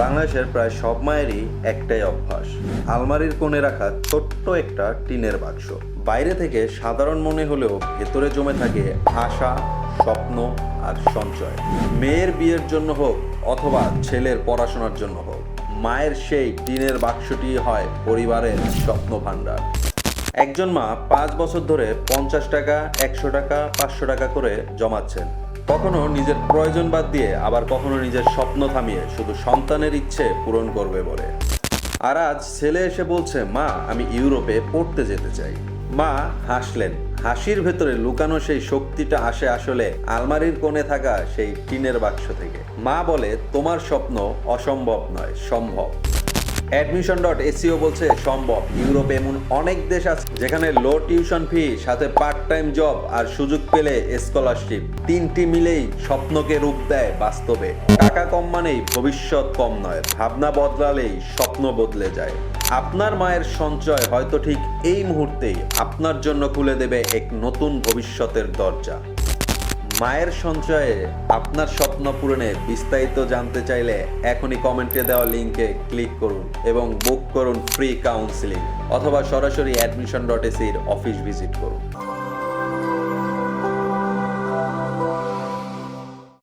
বাংলাদেশের প্রায় সব মায়েরই একটাই অভ্যাস, আলমারির কোণে রাখা ছোট্ট একটা টিনের বাক্স। বাইরে থেকে সাধারণ মনে হলেও ভেতরে জমে থাকে আশা, স্বপ্ন আর সঞ্চয়। মেয়ের বিয়ের জন্য হোক অথবা ছেলের পড়াশোনার জন্য হোক, মায়ের সেই টিনের বাক্সটি হয় পরিবারের স্বপ্ন ভাণ্ডার। একজন মা 5 বছর ধরে 50 টাকা, 100 টাকা, 500 টাকা করে জমাচ্ছেন। কখনো নিজের প্রয়োজন বাদ দিয়ে, আবার কখনো নিজের স্বপ্ন থামিয়ে শুধু সন্তানের ইচ্ছে পূরণ করবে বলে। আর আজ ছেলে এসে বলছে, মা আমি ইউরোপে পড়তে যেতে চাই। মা হাসলেন, হাসির ভেতরে লুকানো সেই শক্তিটা আসে আসলে আলমারির কোণে থাকা সেই টিনের বাক্স থেকে। মা বলে, তোমার স্বপ্ন অসম্ভব নয়, সম্ভব। admission.aco বলছে সম্ভব। ইউরোপে এমন অনেক দেশ আছে যেখানে লো টিউশন ফি, সাথে পার্ট টাইম জব আর সুযোগ পেলে স্কলারশিপ, তিনটি মিলেই স্বপ্নকে রূপ দেয় বাস্তবে। টাকা কম মানেই ভবিষ্যৎ কম নয়, ভাবনা বদলালেই স্বপ্ন বদলে যায়। আপনার মায়ের সঞ্চয় হয়তো ঠিক এই মুহূর্তেই আপনার জন্য খুলে দেবে এক নতুন ভবিষ্যতের দরজা। মায়ের সঞ্চয়ে আপনার স্বপ্ন পূরণে বিস্তারিত জানতে চাইলে এখনই কমেন্টে দেওয়া লিঙ্কে ক্লিক করুন এবং বুক করুন ফ্রি কাউন্সিলিং, অথবা সরাসরি admission.ac অফিস ভিজিট করুন।